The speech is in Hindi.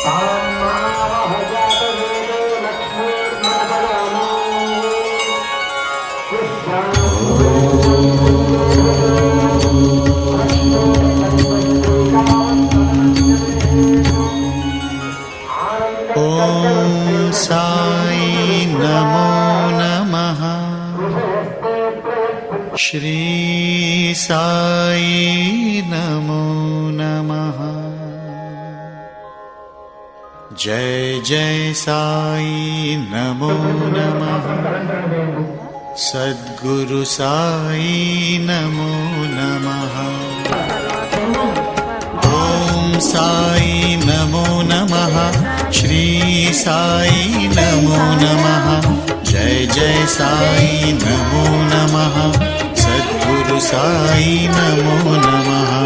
ॐ साई नमो नमः। श्री साई नमो नमः। जय जय साई नमो नमः। सद्गुरु साई नमो नमः। ॐ साई नमो नमः। श्री साई नमो नमः। जय जय साई नमो नमः। सद्गुरु साई नमो नमः।